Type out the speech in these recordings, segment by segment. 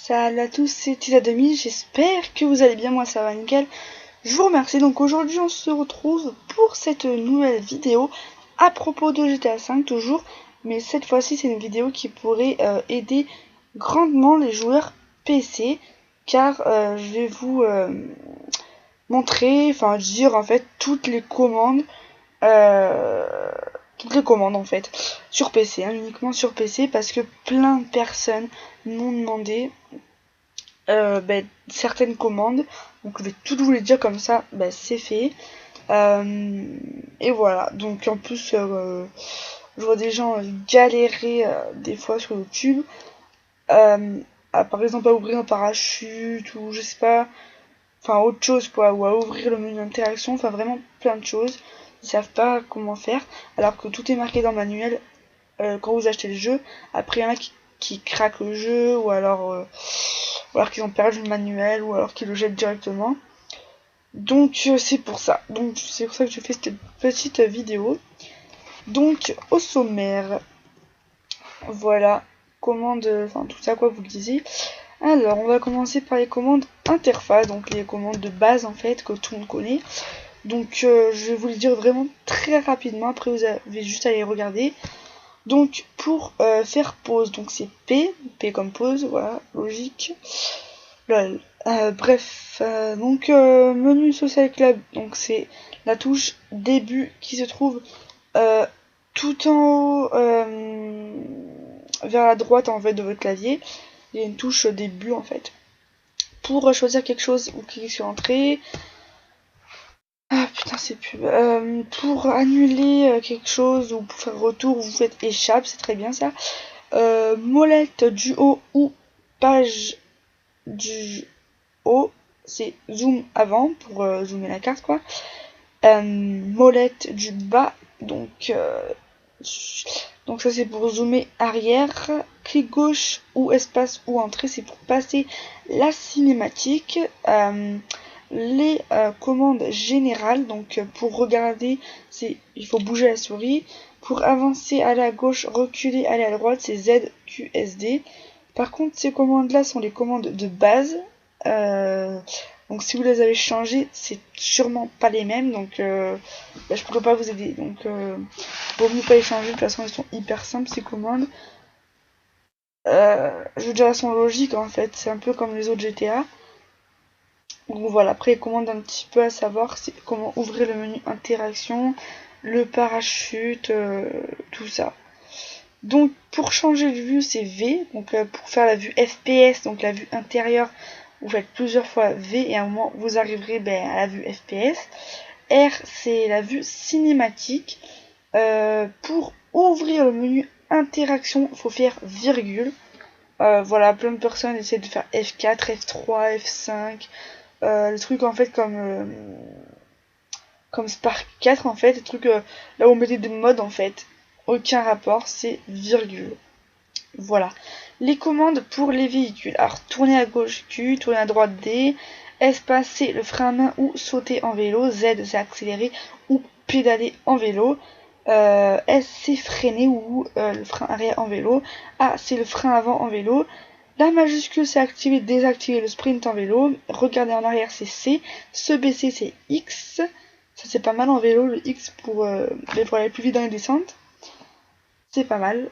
Salut à tous, c'est Tisa2000, j'espère que vous allez bien, moi ça va nickel. Je vous remercie, donc aujourd'hui on se retrouve pour cette nouvelle vidéo à propos de GTA V toujours, mais cette fois-ci c'est une vidéo qui pourrait aider grandement les joueurs PC, car je vais vous montrer, enfin dire en fait euh, toutes les commandes en fait, sur PC, uniquement sur PC, parce que plein de personnes m'ont demandé certaines commandes, donc je vais toutes vous les dire comme ça, c'est fait. Et voilà, donc en plus je vois des gens galérer des fois sur YouTube, par exemple à ouvrir un parachute ou je sais pas, enfin autre chose quoi, ou à ouvrir le menu d'interaction, enfin vraiment plein de choses. Ils savent pas comment faire, alors que tout est marqué dans le manuel quand vous achetez le jeu. Après il y en a qui craquent le jeu, ou alors qu'ils ont perdu le manuel, ou alors qu'ils le jettent directement. Donc c'est pour ça. Donc c'est pour ça que je fais cette petite vidéo. Donc au sommaire, voilà, commande, enfin tout ça quoi vous le disiez. Alors on va commencer par les commandes interface, donc les commandes de base en fait que tout le monde connaît. Donc je vais vous les dire vraiment très rapidement, après vous avez juste à les regarder. Donc pour faire pause, donc c'est P comme pause, voilà, logique. Lol. Bref, donc menu social club, donc c'est la touche début qui se trouve euh, tout en haut vers la droite en fait de votre clavier. Il y a une touche début en fait. Pour choisir quelque chose, vous cliquez sur entrée. Ah putain c'est pub. Pour annuler quelque chose ou pour faire retour, vous faites échappe, c'est très bien ça. Molette du haut ou page du haut, c'est zoom avant pour zoomer la carte quoi. Molette du bas, donc ça c'est pour zoomer arrière. Clic gauche ou espace ou entrée, c'est pour passer la cinématique. Les commandes générales, donc pour regarder, il faut bouger la souris. Pour avancer, aller à gauche, reculer, aller à droite, c'est ZQSD. Par contre, ces commandes-là sont les commandes de base. Donc si vous les avez changées, c'est sûrement pas les mêmes. Donc je pourrais pas vous aider. Donc vaut mieux pas les changer. De toute façon, elles sont hyper simples ces commandes. Je veux dire, elles sont logiques en fait. C'est un peu comme les autres GTA. Donc voilà, après les commandes un petit peu à savoir, c'est comment ouvrir le menu interaction, le parachute, tout ça. Donc pour changer de vue c'est V, donc pour faire la vue FPS, donc la vue intérieure, vous faites plusieurs fois V et à un moment vous arriverez à la vue FPS. R c'est la vue cinématique. Pour ouvrir le menu interaction, il faut faire virgule. Voilà, plein de personnes essaient de faire F4, F3, F5, les trucs en fait comme Spark 4 en fait, les trucs là où on mettait des modes en fait. Aucun rapport, c'est virgule. Voilà. Les commandes pour les véhicules. Alors, tourner à gauche Q, tourner à droite D, espace c'est le frein à main ou sauter en vélo, Z c'est accélérer ou pédaler en vélo, S c'est freiner ou le frein arrière en vélo, A c'est le frein avant en vélo, la majuscule c'est activer, désactiver le sprint en vélo, regarder en arrière c'est C, se baisser c'est X, ça c'est pas mal en vélo, le X pour aller plus vite dans les descentes. C'est pas mal.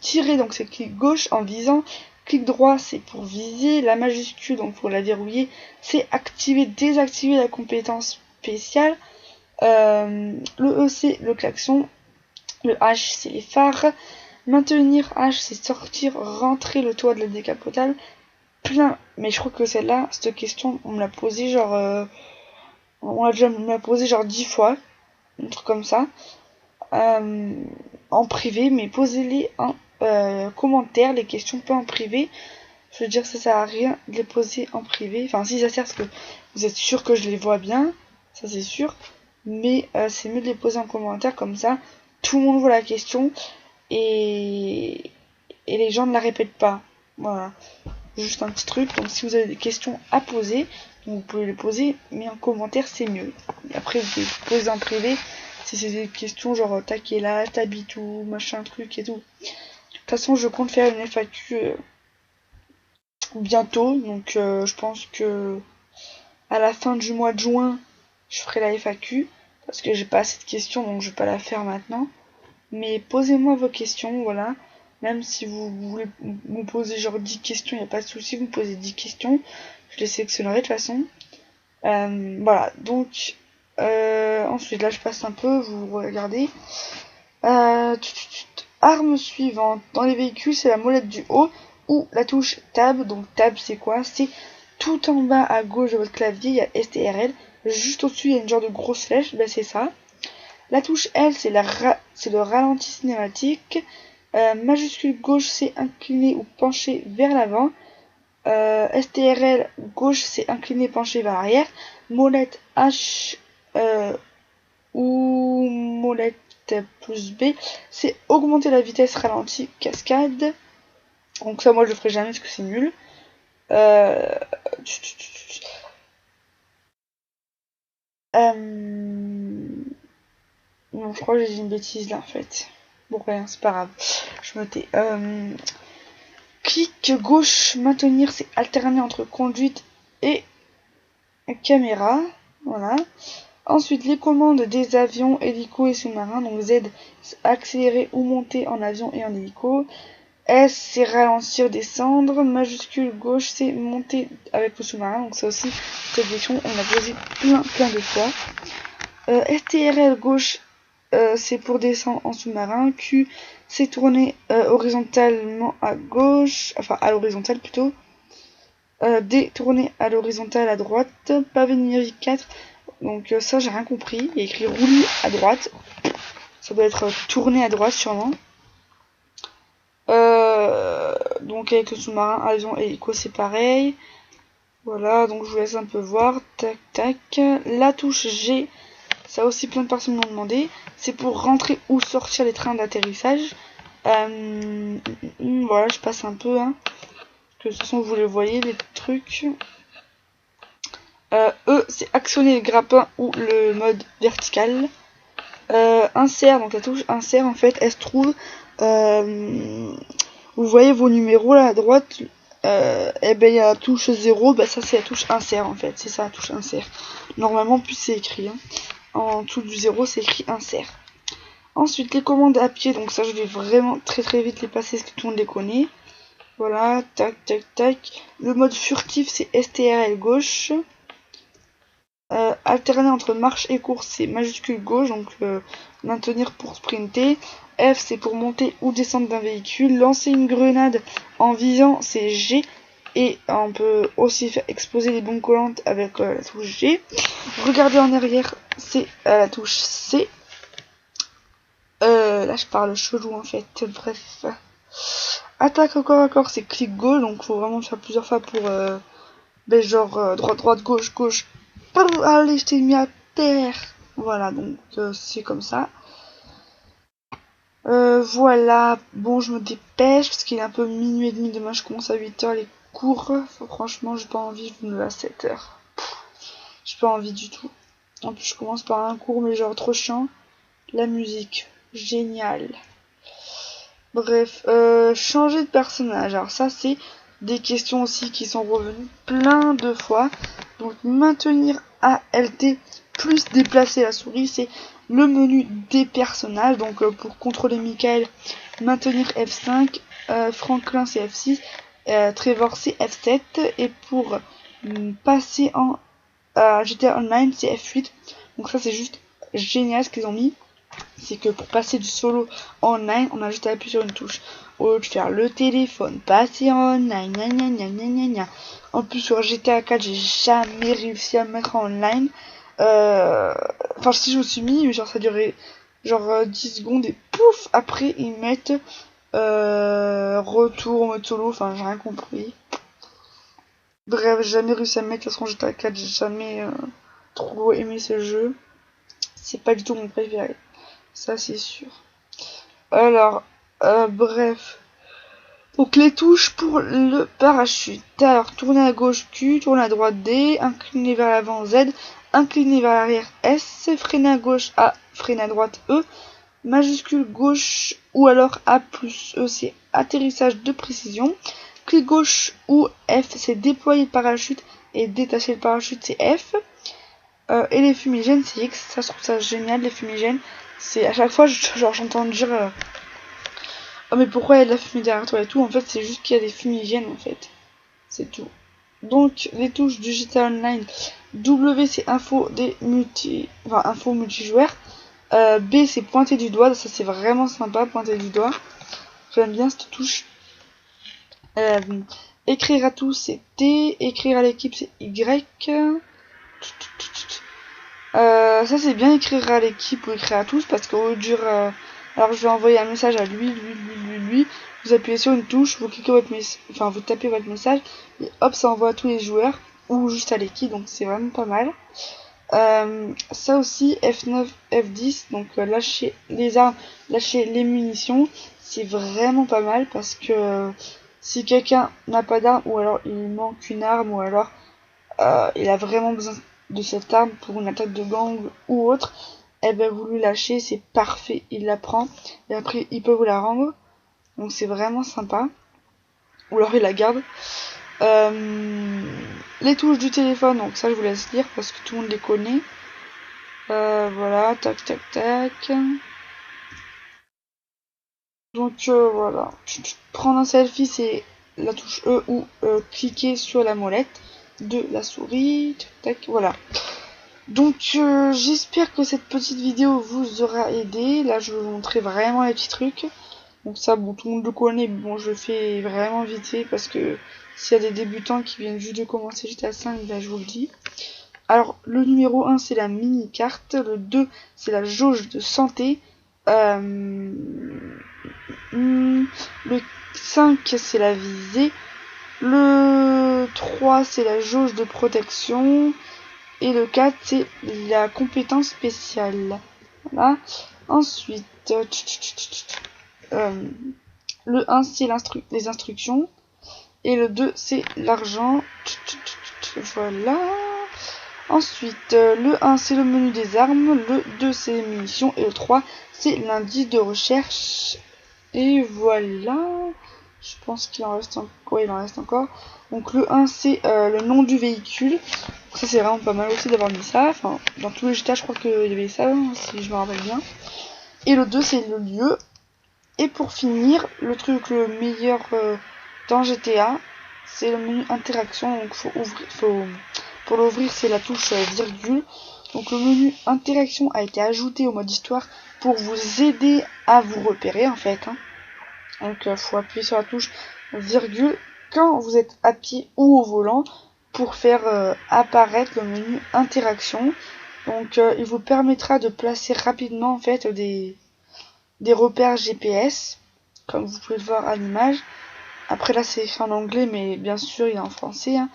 Tirer, donc c'est clic gauche en visant. Clic droit, c'est pour viser. La majuscule, donc pour la verrouiller, c'est activer, désactiver la compétence spéciale. Le E, c'est le klaxon. Le H, c'est les phares. Maintenir H, c'est sortir, rentrer le toit de la décapotable. Plein. Mais je crois que celle-là, cette question, on me l'a posée genre... on me l'a posée genre 10 fois. Un truc comme ça. En privé, mais posez-les en commentaire, les questions pas en privé. Je veux dire, ça sert à rien de les poser en privé. Enfin, si ça sert, parce que vous êtes sûr que je les vois bien, ça c'est sûr. Mais c'est mieux de les poser en commentaire, comme ça, tout le monde voit la question et les gens ne la répètent pas. Voilà, juste un petit truc. Donc, si vous avez des questions à poser, vous pouvez les poser, mais en commentaire c'est mieux. Et après, vous pouvez les poser en privé. Si c'est des questions genre t'as quel âge, t'habites où, machin truc et tout. De toute façon, je compte faire une FAQ bientôt. Donc je pense que à la fin du mois de juin, je ferai la FAQ. Parce que j'ai pas assez de questions, donc je vais pas la faire maintenant. Mais posez-moi vos questions, voilà. Même si vous voulez me poser genre 10 questions, il n'y a pas de souci, vous me posez 10 questions. Je les sélectionnerai de toute façon. Voilà, donc ensuite là je passe un peu, vous regardez. Arme suivante. Dans les véhicules, c'est la molette du haut ou la touche Tab. Donc Tab c'est quoi? C'est tout en bas à gauche de votre clavier, il y a STRL. Juste au-dessus, il y a une genre de grosse flèche, ben c'est ça. La touche L, c'est le ralenti cinématique. Majuscule gauche, c'est incliné ou penché vers l'avant. STRL, gauche, c'est incliné, penché vers l'arrière. Molette H ou molette plus B, c'est augmenter la vitesse ralenti cascade. Donc ça, moi, je le ferai jamais parce que c'est nul. Non, je crois que j'ai dit une bêtise là en fait. Bon, rien, c'est pas grave. Je me tais. Clic gauche, maintenir, c'est alterner entre conduite et caméra. Voilà. Ensuite, les commandes des avions, hélicos et sous-marins. Donc Z, c'est accélérer ou monter en avion et en hélico. S, c'est ralentir, descendre. Majuscule gauche, c'est monter avec le sous-marin. Donc ça aussi, cette question, on l'a posé plein de fois. STRL gauche, c'est pour descendre en sous-marin. Q, c'est tourner horizontalement à gauche, enfin à l'horizontale plutôt. D, tourner à l'horizontale à droite. Pavé numérique 4, donc ça j'ai rien compris. Il y a écrit roulis à droite. Ça doit être tourner à droite sûrement. Donc avec le sous-marin, avion et hélico c'est pareil. Voilà, donc je vous laisse un peu voir. Tac tac. La touche G, ça aussi plein de personnes m'ont demandé. C'est pour rentrer ou sortir les trains d'atterrissage. Voilà, je passe un peu. Hein. De toute façon, vous les voyez, les trucs. E, c'est actionner le grappin ou le mode vertical. Insert, donc la touche insert, en fait, elle se trouve... vous voyez vos numéros là à droite. Et ben il y a la touche 0, bah ça c'est la touche insert en fait, c'est ça la touche insert. Normalement plus c'est écrit, hein. En dessous du 0 c'est écrit insert. Ensuite les commandes à pied, donc ça je vais vraiment très vite les passer parce que tout le monde les connaît. Voilà, tac tac tac. Le mode furtif c'est STRL gauche. Alterner entre marche et course c'est majuscule gauche, donc maintenir pour sprinter. F c'est pour monter ou descendre d'un véhicule. Lancer une grenade en visant c'est G. Et on peut aussi faire exploser les bombes collantes avec la touche G. Regarder en arrière c'est la touche C. Là je parle chelou en fait, bref. Attaque au corps à corps c'est clic gauche, donc faut vraiment le faire plusieurs fois pour genre droite gauche. Allez, je t'ai mis à terre. Voilà, donc c'est comme ça. Voilà, bon je me dépêche parce qu'il est un peu minuit et demi, demain je commence à 8h les cours. Franchement j'ai pas envie, je me lève à 7h. J'ai pas envie du tout. En plus je commence par un cours mais genre trop chiant. La musique, génial. Bref, changer de personnage. Alors ça c'est des questions aussi qui sont revenues plein de fois. Donc maintenir ALT plus déplacer la souris, c'est le menu des personnages. Donc pour contrôler Michael, maintenir F5, Franklin c'est F6, Trevor c'est F7. Et pour passer en GTA Online c'est F8. Donc ça c'est juste génial ce qu'ils ont mis. C'est que pour passer du solo en online, on a juste à appuyer sur une touche. Au lieu de faire le téléphone, passer en online, En plus sur GTA 4, j'ai jamais réussi à me mettre en online. Enfin si je me suis mis, mais genre ça durait genre 10 secondes et pouf, après ils mettent retour en mode solo, enfin j'ai rien compris. Bref, j'ai jamais réussi à me mettre, de toute façon GTA 4, j'ai jamais trop aimé ce jeu. C'est pas du tout mon préféré. Ça c'est sûr. Alors, bref. Donc les touches pour le parachute. Alors, tourner à gauche Q, tourner à droite D, incliner vers l'avant Z, incliner vers l'arrière S, freiner à gauche A, freiner à droite E, majuscule gauche ou alors A plus E, c'est atterrissage de précision. appuyer gauche ou F, c'est déployer le parachute, et détacher le parachute, c'est F. Et les fumigènes, c'est X. Ça, je trouve ça génial, les fumigènes. C'est à chaque fois, j'entends dire oh, mais pourquoi il y a de la fumée derrière toi et tout. En fait, c'est juste qu'il y a des fumigènes, en fait. C'est tout. Donc, les touches Digital Online. W, c'est info multijoueur. B, c'est pointer du doigt. Ça, c'est vraiment sympa, pointer du doigt. J'aime bien cette touche. Écrire à tous, c'est T. Écrire à l'équipe, c'est Y. Ça, c'est bien, écrire à l'équipe ou écrire à tous, parce qu'au lieu de dire alors je vais envoyer un message à lui, vous appuyez sur une touche, vous cliquez votre vous tapez votre message, et hop, ça envoie à tous les joueurs, ou juste à l'équipe, donc c'est vraiment pas mal. Ça aussi, F9, F10, donc lâcher les armes, lâcher les munitions, c'est vraiment pas mal, parce que si quelqu'un n'a pas d'arme, ou alors il manque une arme, ou alors il a vraiment besoin de cette arme pour une attaque de gang ou autre, eh ben vous lui lâchez, c'est parfait, il la prend, et après il peut vous la rendre, donc c'est vraiment sympa, ou alors il la garde. Les touches du téléphone, donc ça je vous laisse lire parce que tout le monde les connaît. Voilà, tac tac tac. Donc voilà, prendre un selfie, c'est la touche E, ou cliquer sur la molette de la souris, tac tac, voilà. Donc j'espère que cette petite vidéo vous aura aidé. Là je vais vous montrer vraiment les petits trucs. Donc ça, bon, tout le monde le connaît, mais bon, je le fais vraiment vite fait parce que s'il y a des débutants qui viennent juste de commencer GTA 5, ben, je vous le dis. Alors, le numéro 1, c'est la mini-carte. Le 2, c'est la jauge de santé. Le 5, c'est la visée. Le 3, c'est la jauge de protection. Et le 4, c'est la compétence spéciale. Voilà. Ensuite, le 1, c'est les instructions. Et le 2, c'est l'argent. Voilà. Ensuite, le 1, c'est le menu des armes. Le 2, c'est les munitions. Et le 3, c'est l'indice de recherche. Et voilà. Je pense qu'il en reste encore. Ouais, il en reste encore. Donc le 1, c'est le nom du véhicule. Donc ça, c'est vraiment pas mal aussi d'avoir mis ça. Enfin, dans tous les GTA, je crois qu'il y avait ça, si je me rappelle bien. Et le 2, c'est le lieu. Et pour finir, le truc le meilleur dans GTA, c'est le menu interaction. Donc pour l'ouvrir, c'est la touche virgule. Donc le menu interaction a été ajouté au mode histoire pour vous aider à vous repérer en fait. Hein. Donc faut appuyer sur la touche virgule quand vous êtes à pied ou au volant pour faire apparaître le menu interaction. Donc il vous permettra de placer rapidement en fait des repères GPS, comme vous pouvez le voir à l'image. Après là c'est écrit en anglais, mais bien sûr il est en français. Hein.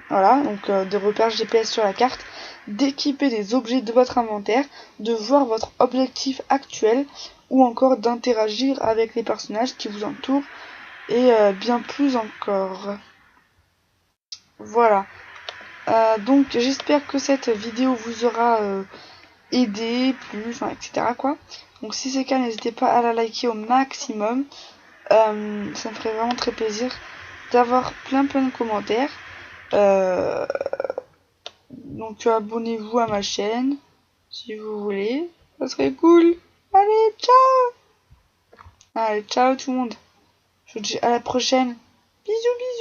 Voilà, donc des repères GPS sur la carte, d'équiper des objets de votre inventaire, de voir votre objectif actuel, ou encore d'interagir avec les personnages qui vous entourent, et bien plus encore. Voilà. Donc j'espère que cette vidéo vous aura aidé, plu, enfin etc. quoi. Donc si c'est le cas, n'hésitez pas à la liker au maximum. Ça me ferait vraiment très plaisir d'avoir plein de commentaires. Donc abonnez-vous à ma chaîne si vous voulez. Ça serait cool. Allez, ciao. Allez, ciao tout le monde. Je vous dis à la prochaine. Bisous bisous.